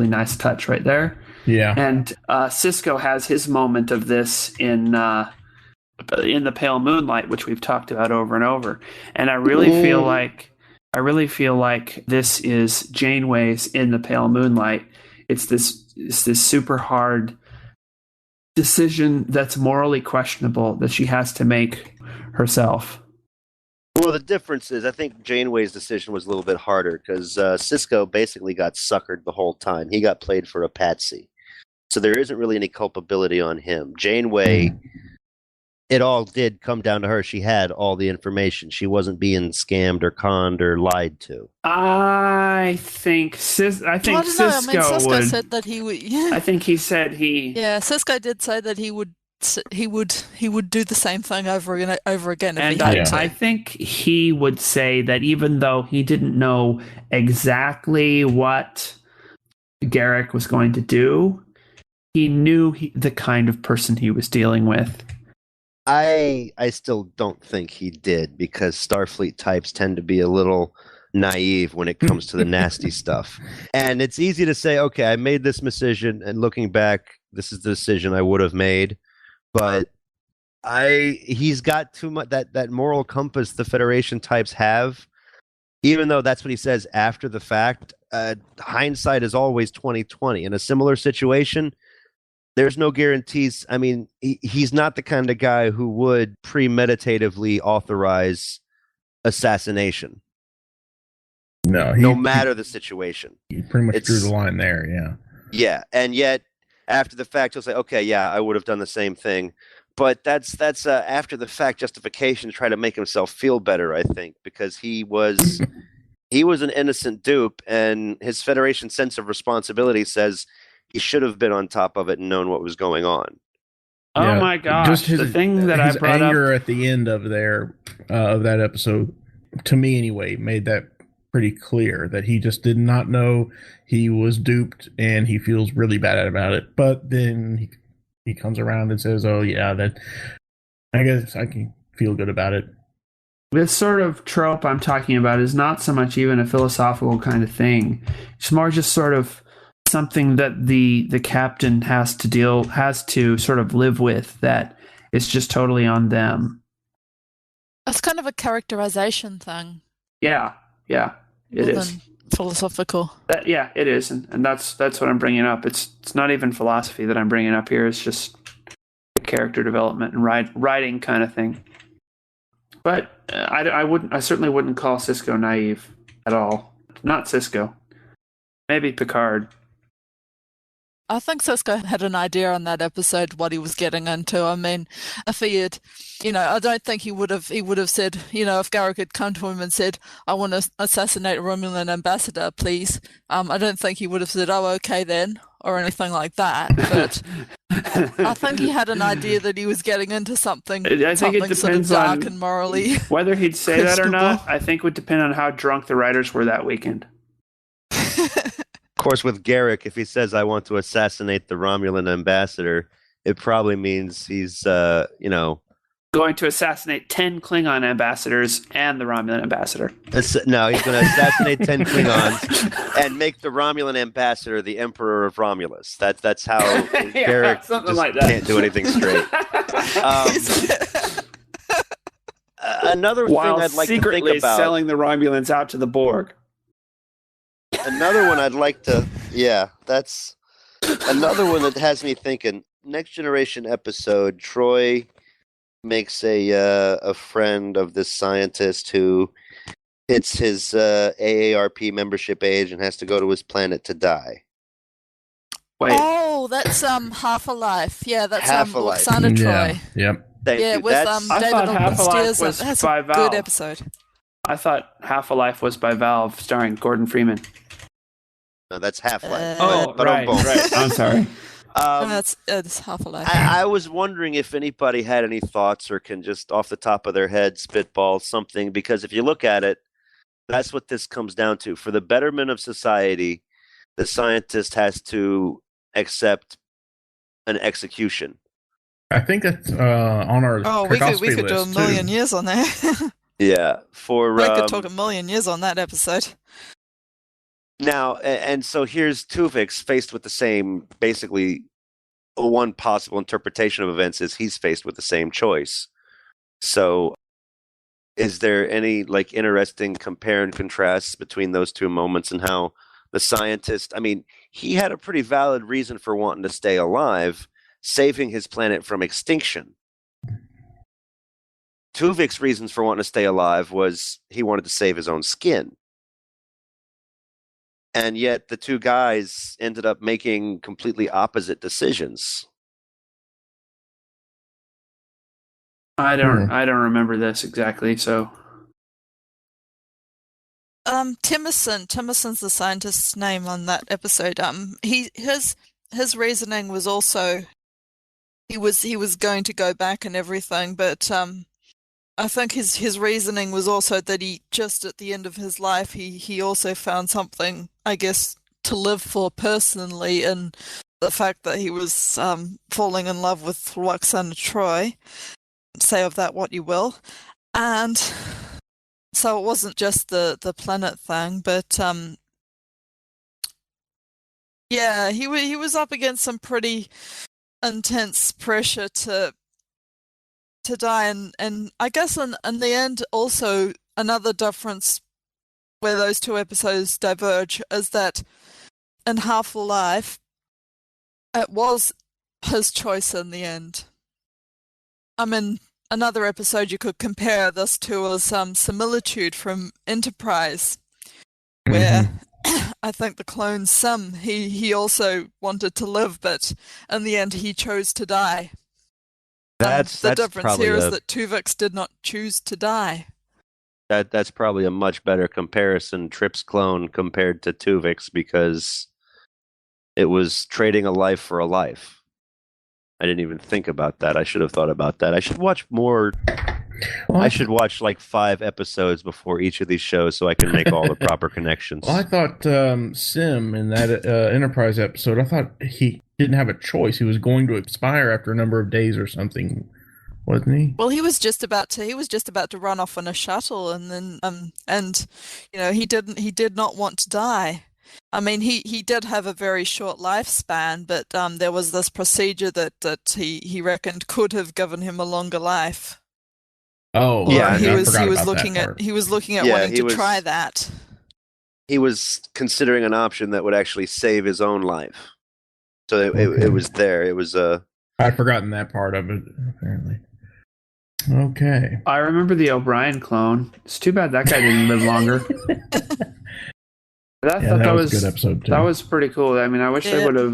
[SPEAKER 4] nice touch right there. Yeah. And Sisko has his moment of this in the Pale Moonlight, which we've talked about over and over. And I really feel like this is Janeway's in the Pale Moonlight. It's this super hard decision that's morally questionable that she has to make herself.
[SPEAKER 1] Well, the difference is I think Janeway's decision was a little bit harder because Sisko basically got suckered the whole time. He got played for a patsy. So there isn't really any culpability on him. Janeway, it all did come down to her. She had all the information. She wasn't being scammed or conned or lied to.
[SPEAKER 4] I think Sisko would.
[SPEAKER 3] Said that he would. Yeah.
[SPEAKER 4] I think he said he.
[SPEAKER 3] Yeah, Sisko did say that he would do the same thing over and over again.
[SPEAKER 4] And I think he would say that even though he didn't know exactly what Garrick was going to do, he knew the kind of person he was dealing with.
[SPEAKER 1] I still don't think he did, because Starfleet types tend to be a little naive when it comes to the nasty stuff. And it's easy to say, okay, I made this decision, and looking back, this is the decision I would have made. But he's got too much that moral compass the Federation types have. Even though that's what he says after the fact, hindsight is always 20/20. In a similar situation, there's no guarantees. I mean, he's not the kind of guy who would premeditatively authorize assassination. No matter the situation.
[SPEAKER 2] He pretty much drew the line there, yeah.
[SPEAKER 1] Yeah, and yet after the fact, he'll say, okay, yeah, I would have done the same thing. But that's after the fact justification to try to make himself feel better, I think, because he was an innocent dupe, and his Federation sense of responsibility says he should have been on top of it and known what was going on.
[SPEAKER 4] Oh my gosh!
[SPEAKER 2] Just
[SPEAKER 4] the thing that I brought
[SPEAKER 2] anger
[SPEAKER 4] up
[SPEAKER 2] at the end of that episode, to me anyway, made that pretty clear that he just did not know he was duped, and he feels really bad about it. But then he comes around and says, "Oh yeah, that I guess I can feel good about it."
[SPEAKER 4] This sort of trope I'm talking about is not so much even a philosophical kind of thing. It's more just sort of something that the captain has to sort of live with, that it's just totally on them.
[SPEAKER 3] It's kind of a characterization thing.
[SPEAKER 4] Yeah, it is
[SPEAKER 3] philosophical.
[SPEAKER 4] It is, and that's what I'm bringing up. It's not even philosophy that I'm bringing up here. It's just character development and writing kind of thing. But I certainly wouldn't call Sisko naive at all. Not Sisko. Maybe Picard.
[SPEAKER 3] I think Cisco had an idea on that episode what he was getting into. I mean, if he had, I don't think he would have said, if Garrick had come to him and said, "I want to assassinate a Romulan ambassador, please." I don't think he would have said, "Oh, okay then," or anything like that. But I think he had an idea that he was getting into something.
[SPEAKER 4] I think it depends
[SPEAKER 3] sort of dark
[SPEAKER 4] on
[SPEAKER 3] and morally
[SPEAKER 4] whether he'd say that or not.
[SPEAKER 3] questionable.
[SPEAKER 4] I think would depend on how drunk the writers were that weekend.
[SPEAKER 1] Of course, with Garrick, if he says, "I want to assassinate the Romulan ambassador," it probably means he's,
[SPEAKER 4] Going to assassinate 10 Klingon ambassadors and the Romulan ambassador.
[SPEAKER 1] No, he's going to assassinate 10 Klingons and make the Romulan ambassador the Emperor of Romulus. That's how Garrick
[SPEAKER 4] something
[SPEAKER 1] just
[SPEAKER 4] like that.
[SPEAKER 1] can't do anything straight. Another
[SPEAKER 4] While
[SPEAKER 1] thing I'd like to
[SPEAKER 4] secretly
[SPEAKER 1] think about.
[SPEAKER 4] selling the Romulans out to the Borg.
[SPEAKER 1] Another one I'd like to. Yeah, that's another one that has me thinking. Next Generation episode, Troy makes a friend of this scientist who hits his AARP membership age and has to go to his planet to die.
[SPEAKER 4] Wait,
[SPEAKER 3] Oh, that's Half a Life. Yeah, that's
[SPEAKER 1] Half a Life.
[SPEAKER 3] Oksana Troy.
[SPEAKER 2] Yep.
[SPEAKER 1] Thank
[SPEAKER 3] Yeah,
[SPEAKER 1] you.
[SPEAKER 3] with
[SPEAKER 1] That's,
[SPEAKER 4] I
[SPEAKER 3] David
[SPEAKER 4] thought Half a Life
[SPEAKER 3] Steers.
[SPEAKER 4] was
[SPEAKER 3] That's
[SPEAKER 4] by
[SPEAKER 3] a
[SPEAKER 4] Valve.
[SPEAKER 3] good episode.
[SPEAKER 4] I thought Half a Life was by Valve, starring Gordon Freeman.
[SPEAKER 1] no, that's Half-Life.
[SPEAKER 3] Oh,
[SPEAKER 1] but
[SPEAKER 4] right. I'm sorry.
[SPEAKER 3] It's Half a Life.
[SPEAKER 1] I was wondering if anybody had any thoughts or can just off the top of their head spitball something, because if you look at it, that's what this comes down to. For the betterment of society, the scientist has to accept an execution.
[SPEAKER 2] I think that's on our
[SPEAKER 3] Oh, we
[SPEAKER 2] Trekosophy
[SPEAKER 3] could do a
[SPEAKER 2] list,
[SPEAKER 3] million
[SPEAKER 2] too.
[SPEAKER 3] years on that.
[SPEAKER 1] Yeah, for
[SPEAKER 3] We could talk a million years on that episode.
[SPEAKER 1] now, and so here's Tuvix faced with the same, basically, one possible interpretation of events is he's faced with the same choice. So, is there any interesting compare and contrast between those two moments and how the scientist? I mean, he had a pretty valid reason for wanting to stay alive, saving his planet from extinction. Tuvik's reasons for wanting to stay alive was he wanted to save his own skin. And yet the two guys ended up making completely opposite decisions.
[SPEAKER 4] I don't remember this exactly, so
[SPEAKER 3] Timmerson's the scientist's name on that episode. His reasoning was also he was going to go back and everything, but I think his reasoning was also that he just at the end of his life he also found something, I guess, to live for personally, in the fact that he was falling in love with Oksana Troy. Say of that what you will. And so it wasn't just the planet thing, but yeah, he was up against some pretty intense pressure to die, and I guess in the end also another difference where those two episodes diverge is that in Half-Life it was his choice in the end. I mean, another episode you could compare this to is Similitude from Enterprise, where I think the clone Sim, he also wanted to live, but in the end he chose to die. The difference here is that Tuvix did not choose to die.
[SPEAKER 1] That's probably a much better comparison, Trip's clone compared to Tuvix, because it was trading a life for a life. I didn't even think about that. I should have thought about that. I should watch more. Well, I should watch 5 episodes before each of these shows so I can make all the proper connections.
[SPEAKER 2] Well, I thought Sim in that Enterprise episode, I thought he didn't have a choice. He was going to expire after a number of days or something, wasn't he?
[SPEAKER 3] Well, he was just about to run off on a shuttle, and then he did not want to die. I mean, he did have a very short lifespan, but there was this procedure that he reckoned could have given him a longer life.
[SPEAKER 2] Oh,
[SPEAKER 1] yeah,
[SPEAKER 3] he was looking at wanting to try that.
[SPEAKER 1] He was considering an option that would actually save his own life. So it was there. It was
[SPEAKER 2] I'd forgotten that part of it, apparently. Okay.
[SPEAKER 4] I remember the O'Brien clone. It's too bad that guy didn't live longer. I
[SPEAKER 2] Yeah,
[SPEAKER 4] thought
[SPEAKER 2] that was a good episode too.
[SPEAKER 4] That was pretty cool. I mean, I wish they would have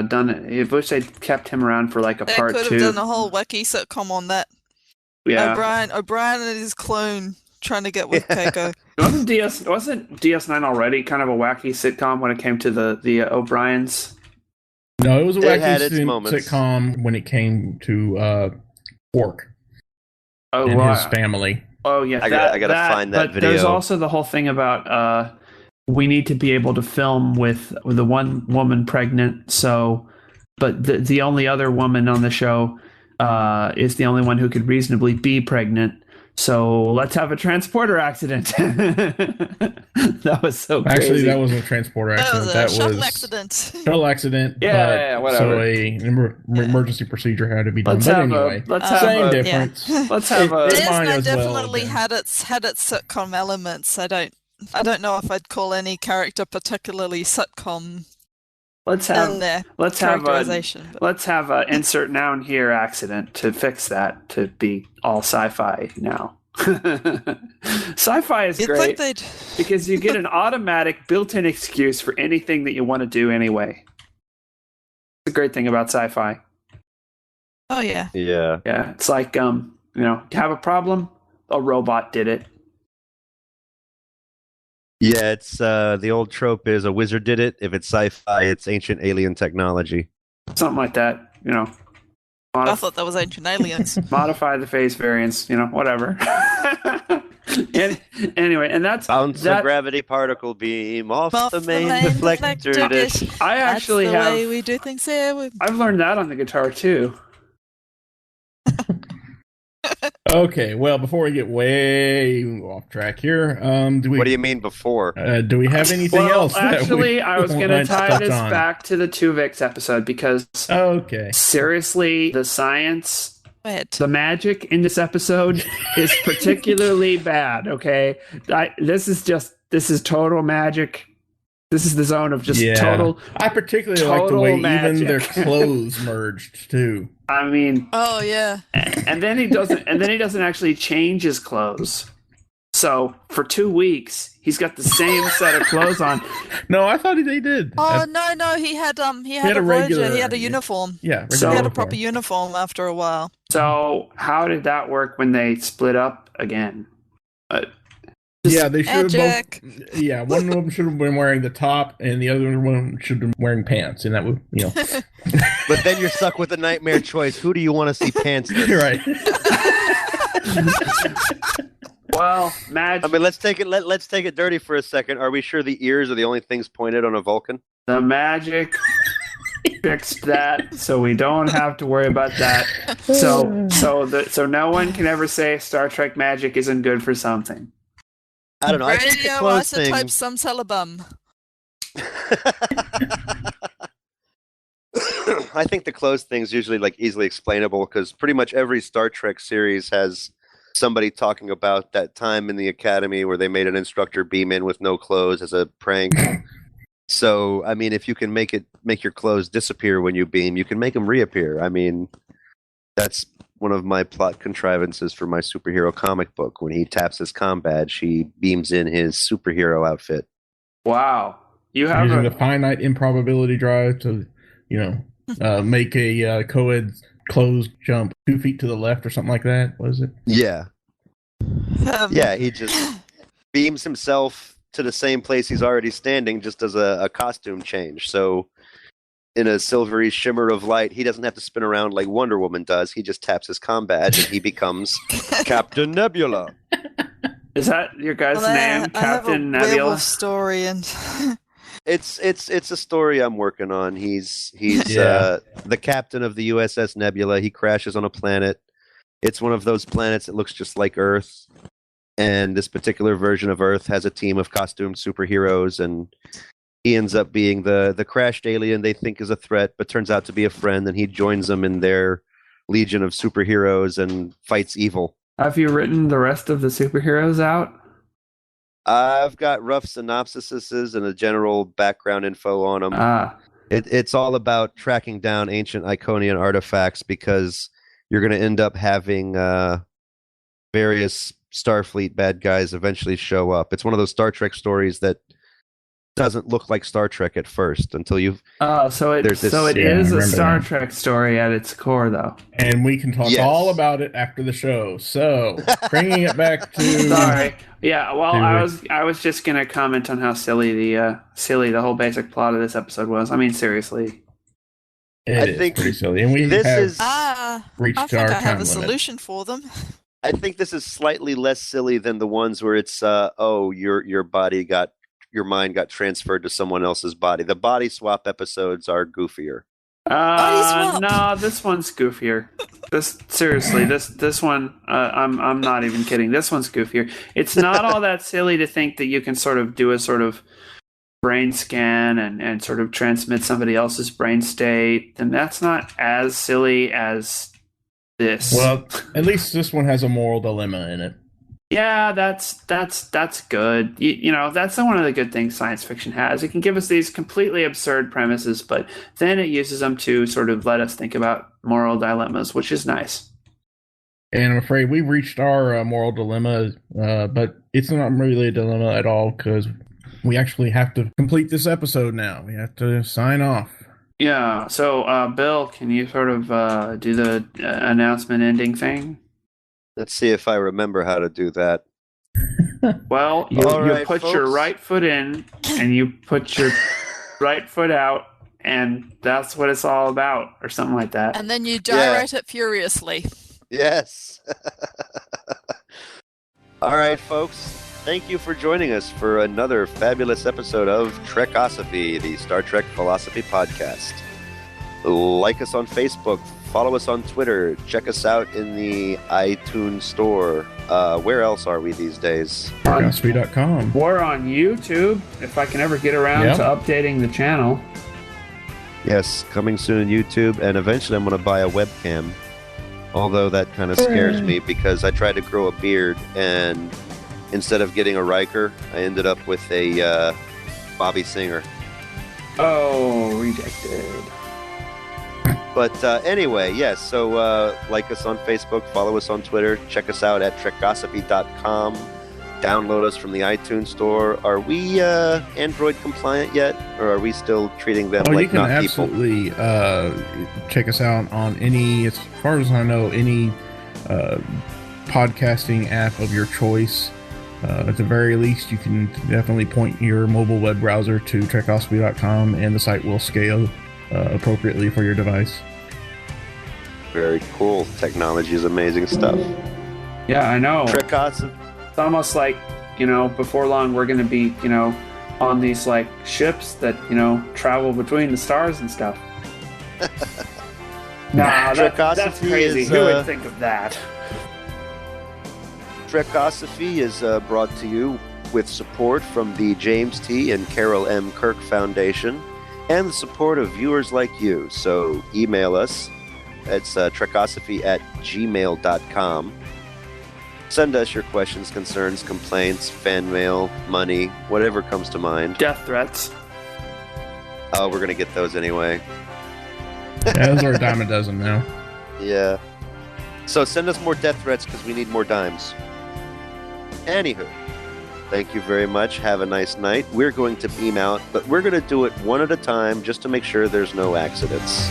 [SPEAKER 4] done it. I wish they kept him around for like a part 2.
[SPEAKER 3] They could have done a whole wacky sitcom on that.
[SPEAKER 4] Yeah.
[SPEAKER 3] O'Brien and his clone trying to get with Keiko.
[SPEAKER 4] Wasn't DS9 already kind of a wacky sitcom when it came to the O'Briens?
[SPEAKER 2] No, it was a wacky sitcom when it came to Quark and his family.
[SPEAKER 4] Oh yeah,
[SPEAKER 1] I gotta find that video.
[SPEAKER 4] There's also the whole thing about we need to be able to film with the one woman pregnant. So, but the only other woman on the show is the only one who could reasonably be pregnant. So let's have a transporter accident. That was so crazy.
[SPEAKER 2] Actually, that wasn't a transporter accident.
[SPEAKER 3] That was a shuttle accident.
[SPEAKER 2] Shuttle accident.
[SPEAKER 4] Yeah, whatever.
[SPEAKER 2] So emergency procedure had to be done. Same difference.
[SPEAKER 4] Yeah. Let's have a.
[SPEAKER 3] DS9 definitely had its sitcom elements. I don't know if I'd call any character particularly sitcom. Let's have a insert noun here accident to fix that to be all sci-fi now. Sci-fi is great because you get an automatic built-in excuse for anything that you want to do anyway. It's a great thing about sci-fi. Oh yeah.
[SPEAKER 1] Yeah.
[SPEAKER 4] Yeah. It's like you have a problem, a robot did it.
[SPEAKER 1] Yeah, it's the old trope is a wizard did it. If it's sci-fi, it's ancient alien technology.
[SPEAKER 4] Something like that,
[SPEAKER 3] I thought that was Ancient Aliens.
[SPEAKER 4] Modify the phase variance, whatever. Anyway, and that's
[SPEAKER 1] bounce a gravity particle beam off the main deflector dish.
[SPEAKER 4] I actually
[SPEAKER 3] that's the way we do things here.
[SPEAKER 4] I've learned that on the guitar too.
[SPEAKER 2] Okay, well, before we get way off track here,
[SPEAKER 1] what do you mean before?
[SPEAKER 2] Do we have anything else?
[SPEAKER 4] Actually, I was going to tie this back to the Tuvix episode because, seriously, the science, the magic in this episode is particularly bad. Okay, this is total magic. This is the zone of just total.
[SPEAKER 2] I particularly like the way
[SPEAKER 4] magic.
[SPEAKER 2] Even their clothes merged too.
[SPEAKER 4] I mean,
[SPEAKER 3] oh yeah.
[SPEAKER 4] And then he doesn't actually change his clothes. So for 2 weeks, he's got the same set of clothes on.
[SPEAKER 2] No, I thought they did.
[SPEAKER 3] Oh no, he had a regular, he had a uniform.
[SPEAKER 2] Yeah,
[SPEAKER 3] so he had a proper uniform after a while.
[SPEAKER 4] So how did that work when they split up again?
[SPEAKER 2] They should have both. Yeah, one of them should have been wearing the top, and the other one should have been wearing pants, and that would,
[SPEAKER 1] But then you're stuck with a nightmare choice. Who do you want to see pants with?
[SPEAKER 2] Right.
[SPEAKER 4] Well, magic.
[SPEAKER 1] I mean, let's take it dirty for a second. Are we sure the ears are the only things pointed on a Vulcan?
[SPEAKER 4] The magic fixed that, so we don't have to worry about that. So no one can ever say Star Trek magic isn't good for something.
[SPEAKER 1] I don't know.
[SPEAKER 3] Radioisotope some celebum.
[SPEAKER 1] I think the clothes thing's usually easily explainable because pretty much every Star Trek series has somebody talking about that time in the academy where they made an instructor beam in with no clothes as a prank. So, I mean, if you can make your clothes disappear when you beam, you can make them reappear. I mean, that's one of my plot contrivances for my superhero comic book. When he taps his comm badge, he beams in his superhero outfit.
[SPEAKER 4] Wow. You have
[SPEAKER 2] using the finite improbability drive to, make a co-ed closed jump 2 feet to the left or something like that. What is it?
[SPEAKER 1] Yeah. He just beams himself to the same place he's already standing, just as a costume change. So in a silvery shimmer of light, he doesn't have to spin around like Wonder Woman does. He just taps his comm badge and he becomes Captain Nebula.
[SPEAKER 4] Is that your guy's name, Captain Nebula?
[SPEAKER 3] Werewolf story, and
[SPEAKER 1] it's a story I'm working on. He's the captain of the USS Nebula. He crashes on a planet. It's one of those planets that looks just like Earth, and this particular version of Earth has a team of costumed superheroes, and he ends up being the crashed alien they think is a threat, but turns out to be a friend, and he joins them in their legion of superheroes and fights evil.
[SPEAKER 4] Have you written the rest of the superheroes out?
[SPEAKER 1] I've got rough synopsises and a general background info on them. It's all about tracking down ancient Iconian artifacts because you're going to end up having various Starfleet bad guys eventually show up. It's one of those Star Trek stories that doesn't look like Star Trek at first until you've.
[SPEAKER 4] So it is a Star Trek story at its core, though.
[SPEAKER 2] And we can talk all about it after the show. So bringing it back to.
[SPEAKER 4] Sorry. Yeah. Well, I was just gonna comment on how silly the whole basic plot of this episode was. I mean, seriously.
[SPEAKER 2] I think pretty silly, and we reached
[SPEAKER 3] I think
[SPEAKER 2] our
[SPEAKER 3] I
[SPEAKER 2] time
[SPEAKER 3] have a
[SPEAKER 2] limit.
[SPEAKER 3] solution for them.
[SPEAKER 1] I think this is slightly less silly than the ones where it's your mind got transferred to someone else's body. The body swap episodes are goofier.
[SPEAKER 4] No, this one's goofier. This one, I'm not even kidding. This one's goofier. It's not all that silly to think that you can sort of do a sort of brain scan and sort of transmit somebody else's brain state, and that's not as silly as this.
[SPEAKER 2] Well, at least this one has a moral dilemma in it.
[SPEAKER 4] Yeah, that's good. You know, that's one of the good things science fiction has. It can give us these completely absurd premises, but then it uses them to sort of let us think about moral dilemmas, which is nice.
[SPEAKER 2] And I'm afraid we've reached our moral dilemma, but it's not really a dilemma at all because we actually have to complete this episode now. We have to sign off.
[SPEAKER 4] Yeah, so Bill, can you sort of do the announcement ending thing?
[SPEAKER 1] Let's see if I remember how to do that.
[SPEAKER 4] Well, you put your right foot in and you put your right foot out, and that's what it's all about, or something like that.
[SPEAKER 3] And then you gyrate it furiously.
[SPEAKER 1] Yes. All right, folks. Thank you for joining us for another fabulous episode of Trekosophy, the Star Trek Philosophy Podcast. Like us on Facebook, follow us on Twitter, check us out in the iTunes store. Where else are we these days?
[SPEAKER 2] Trekosophy.com.
[SPEAKER 4] We're on YouTube, if I can ever get around to updating the channel.
[SPEAKER 1] Yes, coming soon on YouTube, and eventually I'm going to buy a webcam. Although that kind of scares me because I tried to grow a beard, and instead of getting a Riker, I ended up with a Bobby Singer.
[SPEAKER 4] Oh, rejected.
[SPEAKER 1] But anyway, yes, so like us on Facebook, follow us on Twitter, check us out at Trekosophy.com, download us from the iTunes store. Are we Android compliant yet, or are we still treating them like not people?
[SPEAKER 2] You can absolutely check us out on any, as far as I know, any podcasting app of your choice. At the very least, you can definitely point your mobile web browser to Trekosophy.com, and the site will scale appropriately for your device.
[SPEAKER 1] Very cool. Technology is amazing stuff.
[SPEAKER 4] Yeah, I know.
[SPEAKER 1] Trekosophy.
[SPEAKER 4] It's almost like, before long we're going to be, on these like ships that, travel between the stars and stuff. That's crazy. Who would think of that?
[SPEAKER 1] Trekosophy is brought to you with support from the James T. and Carol M. Kirk Foundation and the support of viewers like you. So email us. It's trekosophy@gmail.com. Send us your questions, concerns, complaints, fan mail, money, whatever comes to mind.
[SPEAKER 4] Death threats.
[SPEAKER 1] Oh, we're going to get those anyway.
[SPEAKER 2] Yeah, those are a dime a dozen now.
[SPEAKER 1] Yeah. So send us more death threats because we need more dimes. Anywho, thank you very much. Have a nice night. We're going to beam out, but we're going to do it one at a time just to make sure there's no accidents.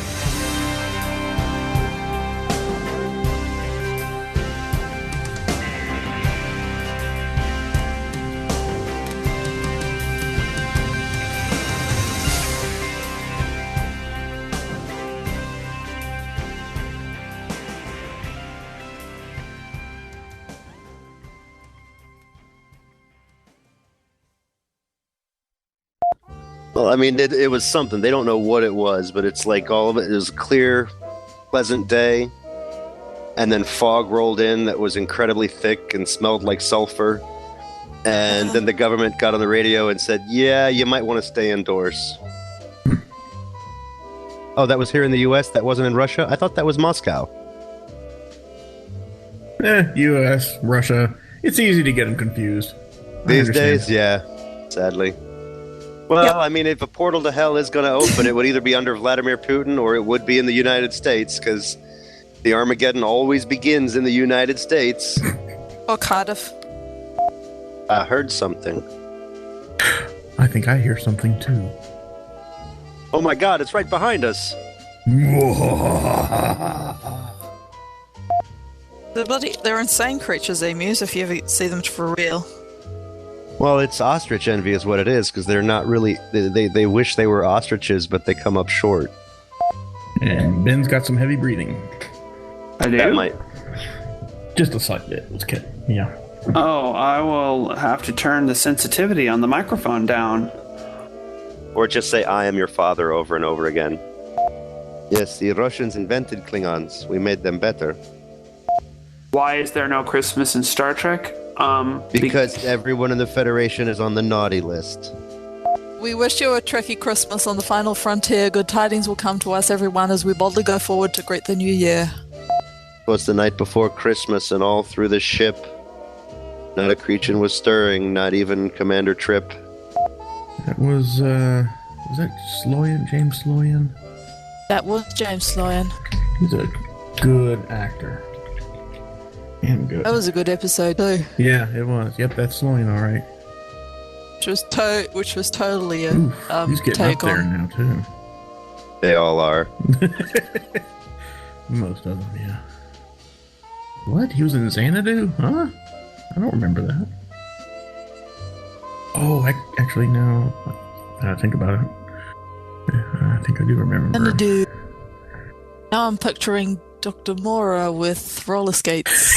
[SPEAKER 1] Well, I mean, it was something. They don't know what it was, but it's like all of it. It was a clear, pleasant day, and then fog rolled in that was incredibly thick and smelled like sulfur. And then the government got on the radio and said, yeah, you might want to stay indoors. Oh, that was here in the U.S.? That wasn't in Russia? I thought that was Moscow.
[SPEAKER 2] U.S., Russia. It's easy to get them confused.
[SPEAKER 1] These days, yeah, sadly. Well, I mean, if a portal to hell is going to open, it would either be under Vladimir Putin or it would be in the United States, because the Armageddon always begins in the United States.
[SPEAKER 3] Or Cardiff.
[SPEAKER 1] I heard something.
[SPEAKER 2] I think I hear something too.
[SPEAKER 1] Oh my God, it's right behind us.
[SPEAKER 3] They're insane creatures, emus, if you ever see them for real.
[SPEAKER 1] Well, it's ostrich envy is what it is, because they're not really... They wish they were ostriches, but they come up short.
[SPEAKER 2] And Ben's got some heavy breathing.
[SPEAKER 4] I do?
[SPEAKER 1] That might...
[SPEAKER 2] Just a slight bit. Let's get... Yeah.
[SPEAKER 4] Oh, I will have to turn the sensitivity on the microphone down.
[SPEAKER 1] Or just say, I am your father over and over again. Yes, the Russians invented Klingons. We made them better.
[SPEAKER 4] Why is there no Christmas in Star Trek?
[SPEAKER 1] Because everyone in the Federation is on the naughty list.
[SPEAKER 3] We wish you a Trekkie Christmas on the final frontier. Good tidings will come to us, everyone, as we boldly go forward to greet the new year.
[SPEAKER 1] It was the night before Christmas, and all through the ship, not a creature was stirring, not even Commander Trip.
[SPEAKER 2] That was that Sloyan? James Sloyan?
[SPEAKER 3] That was James Sloyan.
[SPEAKER 2] He's a good actor. Damn good.
[SPEAKER 3] That was a good episode too.
[SPEAKER 2] Yeah, it was. Yep, that's Sloyan, all right.
[SPEAKER 3] Which was totally a
[SPEAKER 2] he's getting
[SPEAKER 3] take
[SPEAKER 2] up there
[SPEAKER 3] on.
[SPEAKER 2] now too.
[SPEAKER 1] They all are.
[SPEAKER 2] Most of them, yeah. What? He was in Xanadu? Huh? I don't remember that. Oh, actually, no. I think about it. I think I do remember.
[SPEAKER 3] Xanadu. Now I'm picturing Dr. Mora with roller skates.